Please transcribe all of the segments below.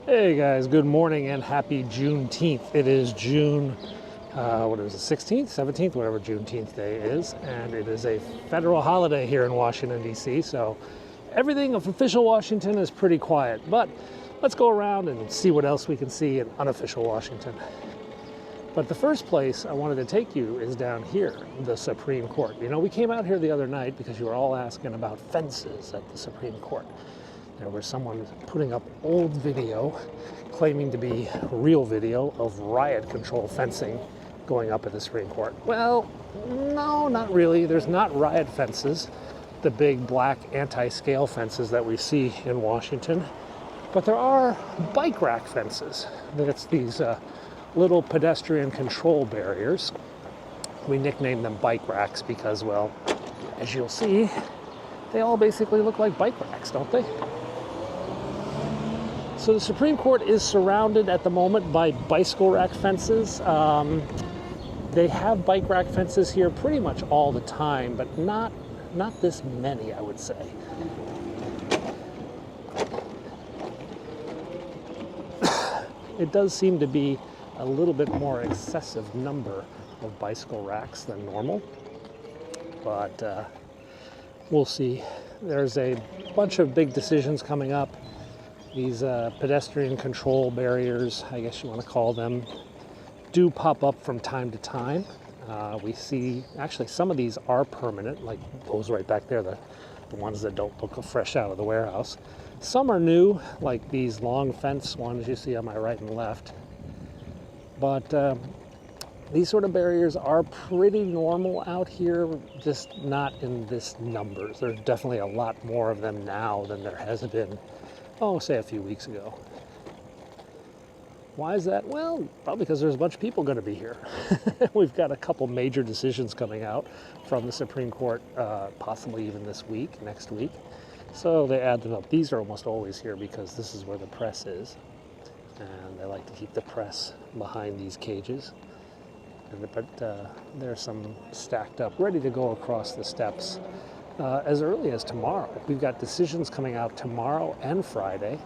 Hey guys, good morning and happy Juneteenth. It is June, what is it, 16th, 17th, whatever Juneteenth day is, and it is a federal holiday here in Washington, D.C., so everything of official Washington is pretty quiet, but let's go around and see what else we can see in unofficial Washington. But the first place I wanted to take you is down here, the Supreme Court. You know, we came out here the other night because you were all asking about fences at the Supreme Court. There was someone putting up old video claiming to be real video of riot control fencing going up at the Supreme Court. Well, no, not really. There's not riot fences, the big black anti-scale fences that we see in Washington, but there are bike rack fences. That's these little pedestrian control barriers. We nicknamed them bike racks because, well, as you'll see, they all basically look like bike racks, don't they? So the Supreme Court is surrounded at the moment by bicycle rack fences. They have bike rack fences here pretty much all the time, but not this many, I would say. It does seem to be a little bit more excessive number of bicycle racks than normal, but we'll see. There's a bunch of big decisions coming up. These pedestrian control barriers, I guess you want to call them, do pop up from time to time. We see, actually, some of these are permanent, like those right back there, the ones that don't look fresh out of the warehouse. Some are new, like these long fence ones you see on my right and left. But these sort of barriers are pretty normal out here, just not in this numbers. There's definitely a lot more of them now than there has been, say a few weeks ago. Why is that? Well, probably because there's a bunch of people going to be here. We've got a couple major decisions coming out from the Supreme Court, possibly even this week, next week. So they add them up. These are almost always here because this is where the press is. And they like to keep the press behind these cages. But there's some stacked up, ready to go across the steps as early as tomorrow. We've got decisions coming out tomorrow and Friday.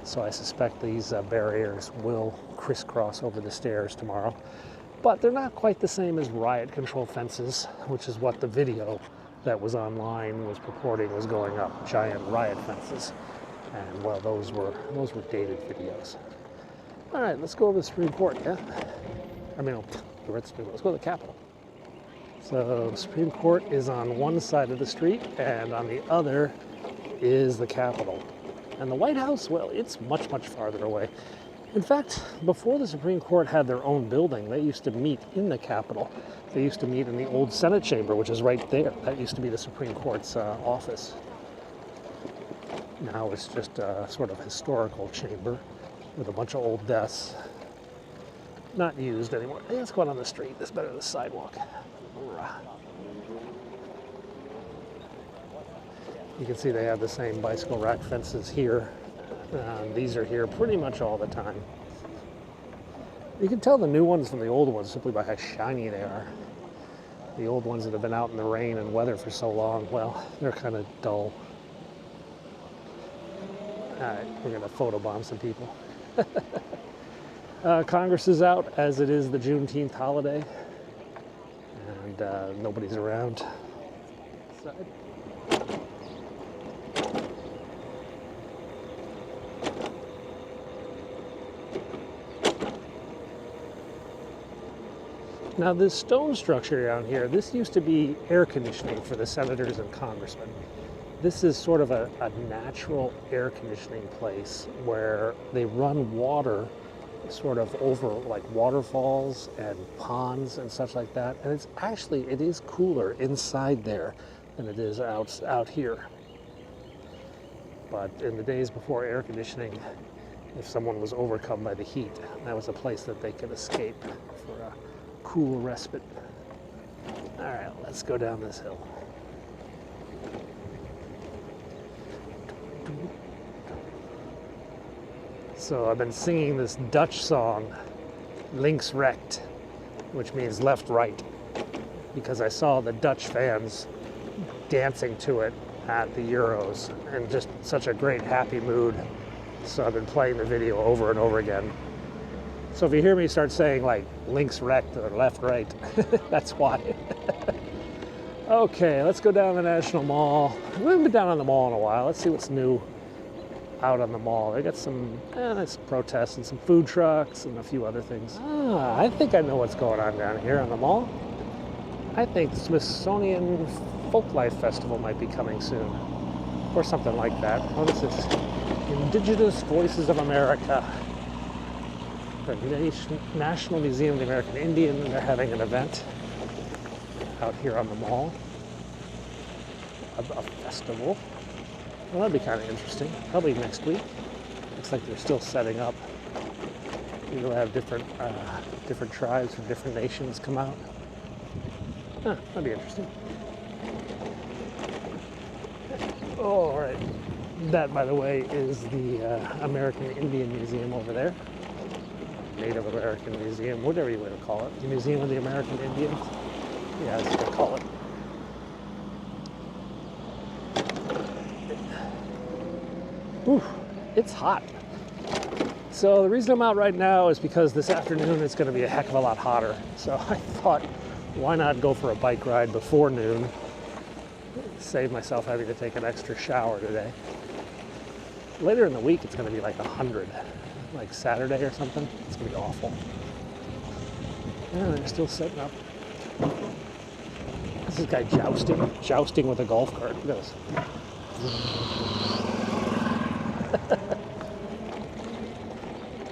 So I suspect these barriers will crisscross over the stairs tomorrow. But they're not quite the same as riot control fences, which is what the video that was online was purporting was going up, giant riot fences. And well, those were dated videos. All right, let's go over the Supreme Court, yeah? Let's go to the Capitol. So the Supreme Court is on one side of the street, and on the other is the Capitol. And the White House, well, it's much, much farther away. In fact, before the Supreme Court had their own building, they used to meet in the Capitol. They used to meet in the old Senate chamber, which is right there. That used to be the Supreme Court's office. Now it's just a sort of historical chamber with a bunch of old desks. Not used anymore. Hey, let's go out on the street. It's better than the sidewalk. You can see they have the same bicycle rack fences here. These are here pretty much all the time. You can tell the new ones from the old ones simply by how shiny they are. The old ones that have been out in the rain and weather for so long, well, they're kind of dull. All right, we're going to photobomb some people. Congress is out, as it is the Juneteenth holiday, and nobody's around. Now this stone structure down here, this used to be air conditioning for the senators and congressmen. This is sort of a natural air conditioning place where they run water sort of over like waterfalls and ponds and such like that. And it is cooler inside there than it is out here. But in the days before air conditioning, if someone was overcome by the heat, that was a place that they could escape for a cool respite. All right, let's go down this hill. So I've been singing this Dutch song, links recht, which means left right, because I saw the Dutch fans dancing to it at the Euros, and just such a great happy mood. So I've been playing the video over and over again. So if you hear me start saying like links rect or left right, that's why. Okay, let's go down the National Mall. We haven't been down on the mall in a while. Let's see what's new out on the mall. They got some nice protests and some food trucks and a few other things. I think I know what's going on down here on the mall. I think the Smithsonian Folklife Festival might be coming soon, or something like that. What is this? Indigenous Voices of America. The National Museum of the American Indian, they're having an event out here on the mall. A festival. Well, that'd be kind of interesting. Probably next week. Looks like they're still setting up. You'll have different tribes from different nations come out. That'd be interesting. Oh, all right. That, by the way, is the American Indian Museum over there. Native American Museum, whatever you want to call it. The Museum of the American Indians. Yeah, that's what they call it. Ooh, it's hot. So the reason I'm out right now is because this afternoon it's going to be a heck of a lot hotter. So I thought, why not go for a bike ride before noon? Save myself having to take an extra shower today. Later in the week it's going to be like 100. Like Saturday or something. It's gonna be awful. Yeah, they're still setting up. This is guy jousting with a golf cart. Look at this.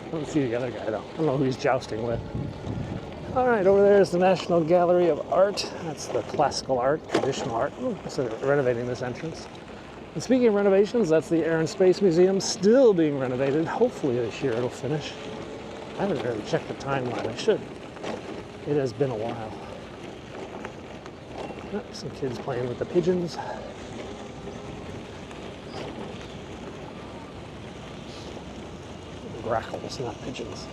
I don't see the other guy though. I don't know who he's jousting with. All right, over there is the National Gallery of Art. That's the classical art, traditional art. So they're renovating this entrance. And speaking of renovations, that's the Air and Space Museum, still being renovated. Hopefully this year it'll finish. I haven't really checked the timeline. I should. It has been a while. Some kids playing with the pigeons. Grackles, not pigeons.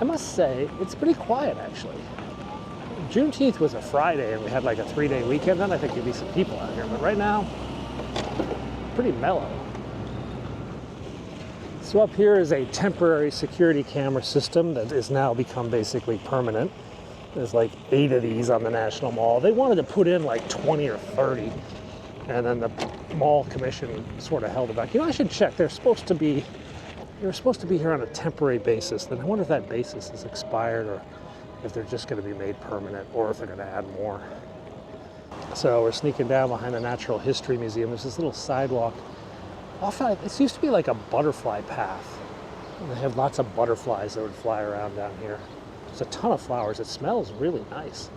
I must say, it's pretty quiet actually. Juneteenth was a Friday and we had like a 3-day weekend, then I think you'd be some people out here. But right now, pretty mellow. So up here is a temporary security camera system that has now become basically permanent. There's like 8 of these on the National Mall. They wanted to put in like 20 or 30, and then the mall commission sort of held it back. You know, I should check. They were supposed to be here on a temporary basis. Then I wonder if that basis is expired or if they're just going to be made permanent or if they're going to add more. So we're sneaking down behind the Natural History Museum. There's this little sidewalk. It used to be like a butterfly path. And they have lots of butterflies that would fly around down here. There's a ton of flowers. It smells really nice.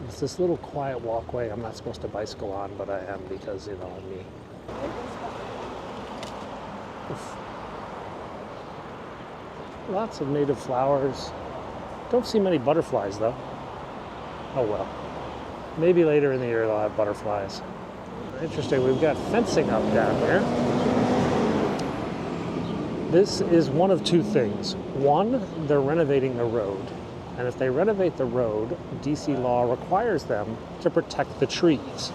It's this little quiet walkway. I'm not supposed to bicycle on, but I am because, you know, I'm me. Oof. Lots of native flowers. Don't see many butterflies though. Oh well. Maybe later in the year they'll have butterflies. Interesting, we've got fencing up down here. This is one of two things. One, they're renovating the road. And if they renovate the road, DC law requires them to protect the trees.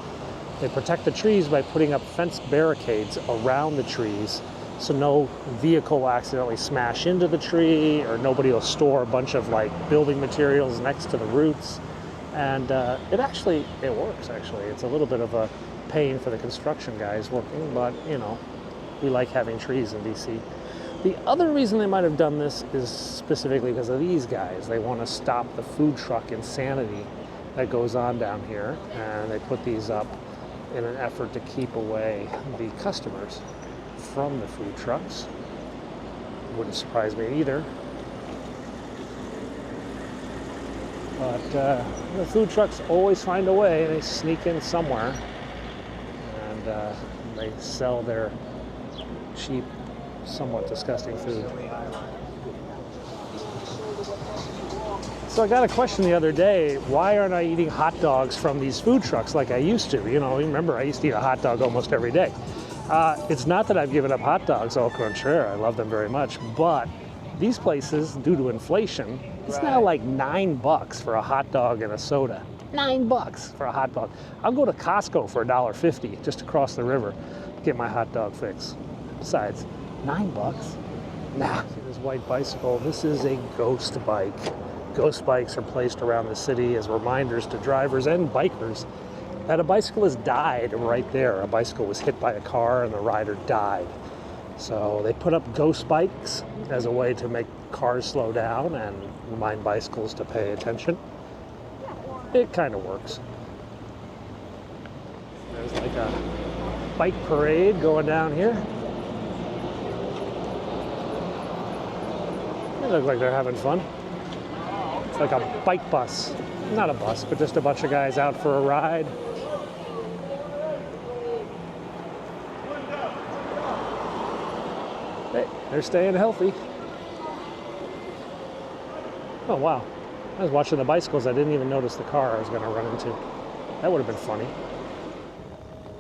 They protect the trees by putting up fence barricades around the trees so no vehicle will accidentally smash into the tree or nobody will store a bunch of like building materials next to the roots. And it works actually. It's a little bit of a pain for the construction guys working, but you know, we like having trees in DC. The other reason they might have done this is specifically because of these guys. They want to stop the food truck insanity that goes on down here, and they put these up in an effort to keep away the customers from the food trucks. Wouldn't surprise me either. But the food trucks always find a way. They sneak in somewhere, and they sell their cheap, somewhat disgusting food. So I got a question the other day, why aren't I eating hot dogs from these food trucks like I used to? You know, remember I used to eat a hot dog almost every day. It's not that I've given up hot dogs, au contraire, I love them very much, but these places, due to inflation, it's now like $9 for a hot dog and a soda. $9 for a hot dog. I'll go to Costco for $1.50 just across the river. get my hot dog fix. Besides, $9? Nah. See this white bicycle? This is a ghost bike. Ghost bikes are placed around the city as reminders to drivers and bikers that a bicycle has died right there. A bicycle was hit by a car and the rider died. So they put up ghost bikes as a way to make cars slow down and remind bicycles to pay attention. It kind of works. There's like a bike parade going down here. They look like they're having fun. It's like a bike bus. Not a bus, but just a bunch of guys out for a ride. Hey, they're staying healthy. Oh, wow. I was watching the bicycles. I didn't even notice the car I was going to run into. That would have been funny.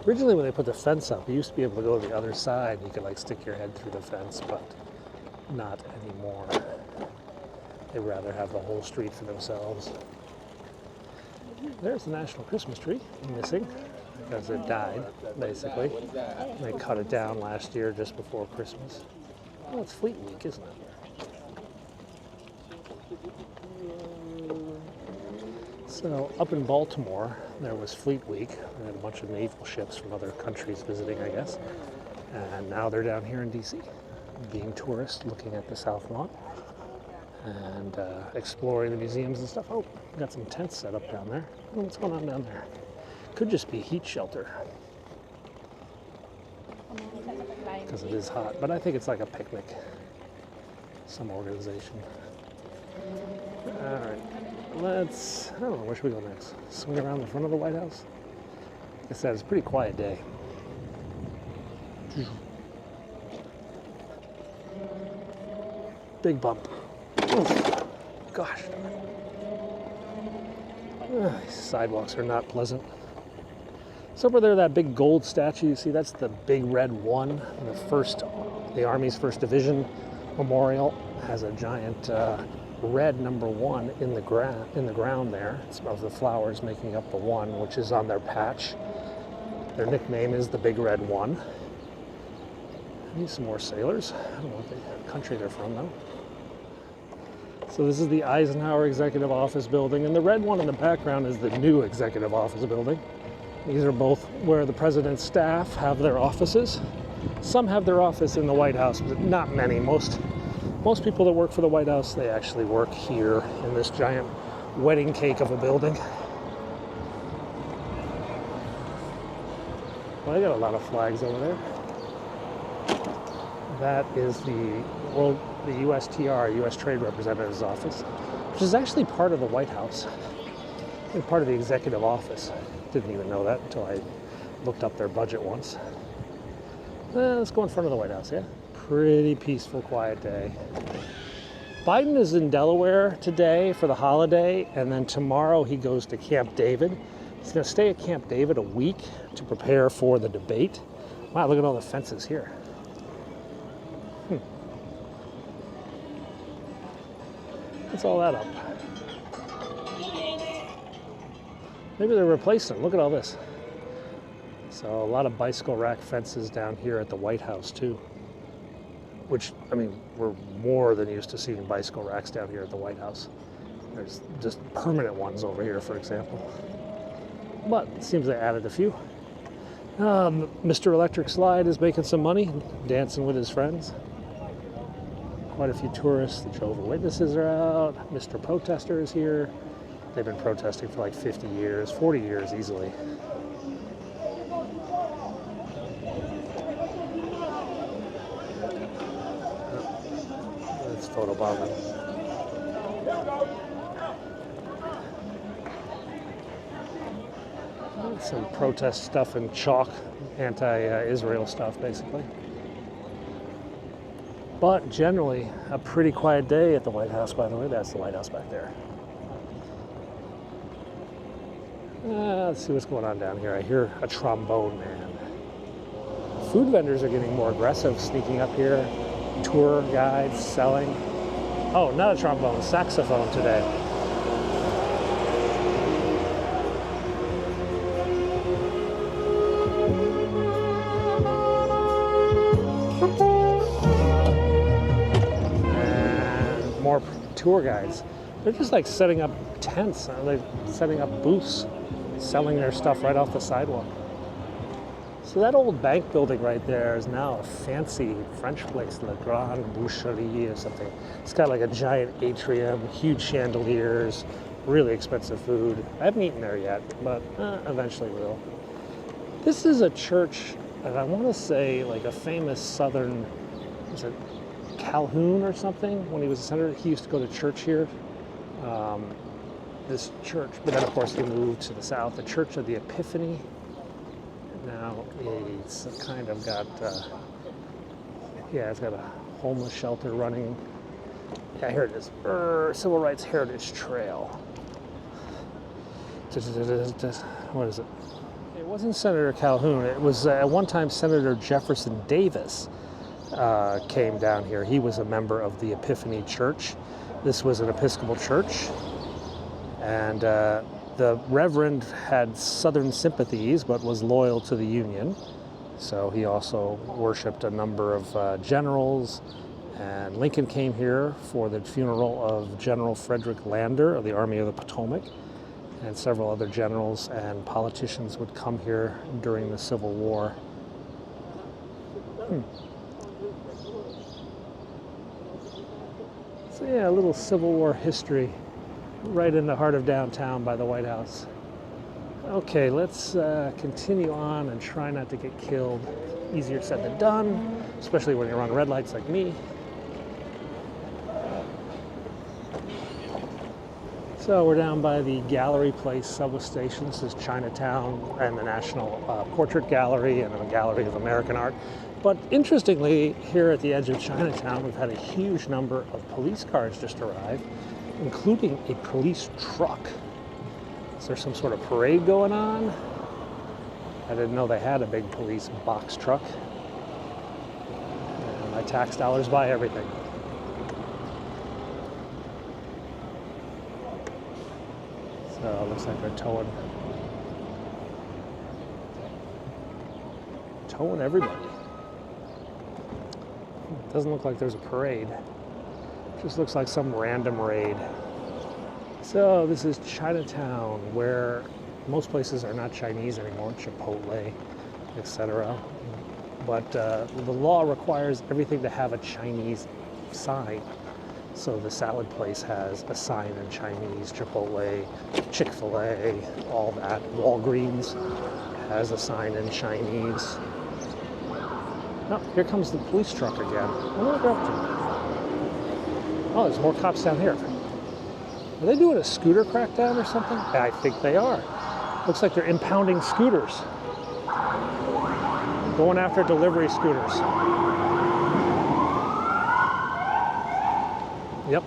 Originally, when they put the fence up, you used to be able to go to the other side. You could like stick your head through the fence, but not anymore. They'd rather have the whole street for themselves. There's the national Christmas tree missing because it died, basically. They cut it down last year just before Christmas. Oh, it's Fleet Week, isn't it? So up in Baltimore, there was Fleet Week. We had a bunch of naval ships from other countries visiting, I guess. And now they're down here in DC, being tourists, looking at the South Lawn and exploring the museums and stuff. Oh, got some tents set up down there. Oh, what's going on down there? Could just be heat shelter because it is hot, but I think it's like a picnic, some organization. All right, let's, I don't know, where should we go next? Swing around the front of the White House? Like I said, it's a pretty quiet day. Big bump. Oof. Gosh. These sidewalks are not pleasant. So over there, that big gold statue, you see, that's the big red one. The Army's 1st Division Memorial has a giant red number 1 in the ground there. It's of the flowers making up the 1, which is on their patch. Their nickname is the Big Red 1. I need some more sailors. I don't know what country they're from, though. So this is the Eisenhower Executive Office Building, and the red one in the background is the new Executive Office Building. These are both where the president's staff have their offices. Some have their office in the White House, but not many. Most people that work for the White House, they actually work here in this giant wedding cake of a building. Well, I got a lot of flags over there. That is the USTR, U.S. Trade Representative's office, which is actually part of the White House, and part of the executive office. Didn't even know that until I looked up their budget once. Let's go in front of the White House, yeah? Pretty peaceful, quiet day. Biden is in Delaware today for the holiday, and then tomorrow he goes to Camp David. He's going to stay at Camp David a week to prepare for the debate. Wow, look at all the fences here. What's all that up? Maybe they're replacing them. Look at all this. So a lot of bicycle rack fences down here at the White House too. Which, I mean, we're more than used to seeing bicycle racks down here at the White House. There's just permanent ones over here, for example. But it seems they added a few. Mr. Electric Slide is making some money, dancing with his friends. Quite a few tourists. The Jehovah's Witnesses are out. Mr. Protester is here. They've been protesting for like 50 years, 40 years easily. It's photobombing. Some protest stuff in chalk, anti-Israel stuff, basically. But generally, a pretty quiet day at the White House, by the way. That's the White House back there. Let's see what's going on down here. I hear a trombone man. Food vendors are getting more aggressive, sneaking up here. Tour guides selling. Oh, not a trombone, saxophone today. tour guides. They're just like setting up tents, like setting up booths, selling their stuff right off the sidewalk. So that old bank building right there is now a fancy French place, La Grande Boucherie or something. It's got like a giant atrium, huge chandeliers, really expensive food. I haven't eaten there yet, but eventually will. This is a church, and I want to say like a famous southern, was it Calhoun or something? When he was a senator, he used to go to church here. This church, but then of course he moved to the south, the Church of the Epiphany. Now it's kind of got, it's got a homeless shelter running. Yeah, here it is, Civil Rights Heritage Trail. What is it? It wasn't Senator Calhoun. It was at one time Senator Jefferson Davis came down here. He was a member of the Epiphany Church. This was an Episcopal church, and the Reverend had Southern sympathies but was loyal to the Union. So he also worshipped a number of generals, and Lincoln came here for the funeral of General Frederick Lander of the Army of the Potomac, and several other generals and politicians would come here during the Civil War. So yeah, a little Civil War history right in the heart of downtown by the White House. Okay, let's continue on and try not to get killed. Easier said than done, especially when you're on red lights like me. So we're down by the Gallery Place subway station. This is Chinatown and the National Portrait Gallery and the Gallery of American Art. But interestingly, here at the edge of Chinatown, we've had a huge number of police cars just arrive, including a police truck. Is there some sort of parade going on? I didn't know they had a big police box truck. And my tax dollars buy everything. So it looks like they're towing everybody. It doesn't look like there's a parade. It just looks like some random raid. So this is Chinatown, where most places are not Chinese anymore, Chipotle, etc. But the law requires everything to have a Chinese sign. So the salad place has a sign in Chinese, Chipotle, Chick-fil-A, all that. Walgreens has a sign in Chinese. Oh, here comes the police truck again. I wonder what they're up to. Oh, there's more cops down here. Are they doing a scooter crackdown or something? I think they are. Looks like they're impounding scooters. Going after delivery scooters. Yep.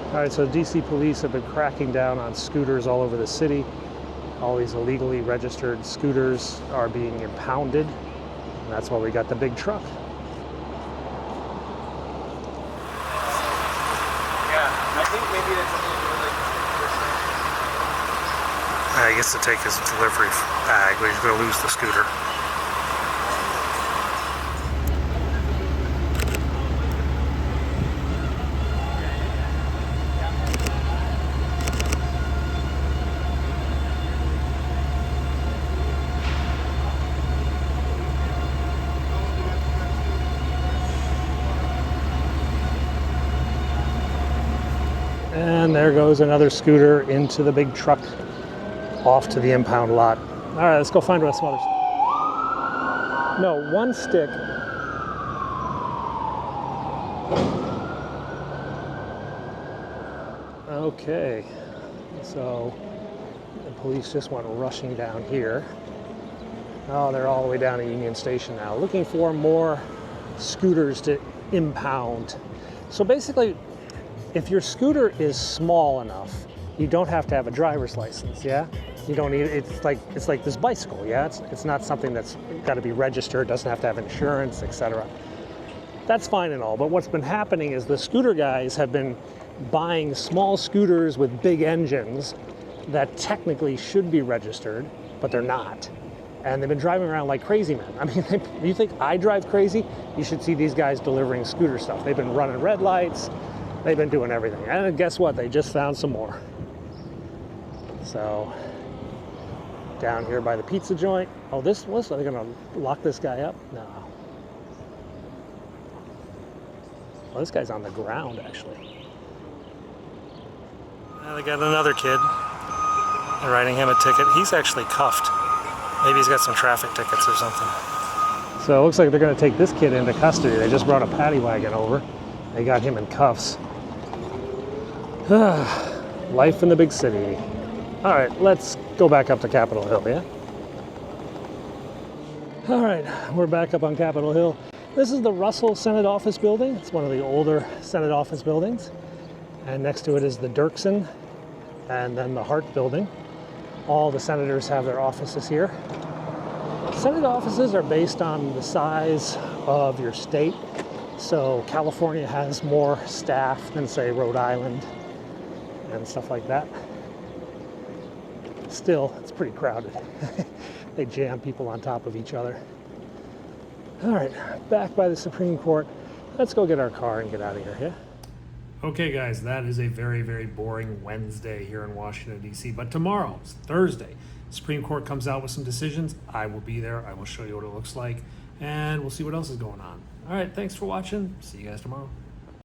All right, so DC police have been cracking down on scooters all over the city. All these illegally registered scooters are being impounded, and that's why we got the big truck. Yeah, I think maybe that's something to do with He gets to take his delivery bag, but he's going to lose the scooter. And there goes another scooter into the big truck, off to the impound lot. All right, let's go find some others. No, one stick. Okay, so the police just went rushing down here. Oh, they're all the way down to Union Station now, looking for more scooters to impound. So basically, if your scooter is small enough, you don't have to have a driver's license, yeah? You don't need, it's like this bicycle, yeah? It's not something that's got to be registered, doesn't have to have insurance, etc. That's fine and all, but what's been happening is the scooter guys have been buying small scooters with big engines that technically should be registered, but they're not. And they've been driving around like crazy men. I mean, you think I drive crazy? You should see these guys delivering scooter stuff. They've been running red lights. They've been doing everything. And guess what? They just found some more. So, down here by the pizza joint. Oh, are they gonna lock this guy up? No. Well, this guy's on the ground, actually. They got another kid. They're writing him a ticket. He's actually cuffed. Maybe he's got some traffic tickets or something. So it looks like they're going to take this kid into custody. They just brought a paddy wagon over. They got him in cuffs. Life in the big city. All right, let's go back up to Capitol Hill, yeah? All right, we're back up on Capitol Hill. This is the Russell Senate Office Building. It's one of the older Senate Office buildings. And next to it is the Dirksen and then the Hart Building. All the senators have their offices here. Senate offices are based on the size of your state. So California has more staff than, say, Rhode Island and stuff like that. Still, it's pretty crowded. They jam people on top of each other. All right, back by the Supreme Court. Let's go get our car and get out of here, yeah? Okay, guys, that is a very, very boring Wednesday here in Washington, D.C. But tomorrow, it's Thursday, Supreme Court comes out with some decisions. I will be there. I will show you what it looks like, and we'll see what else is going on. All right, thanks for watching. See you guys tomorrow.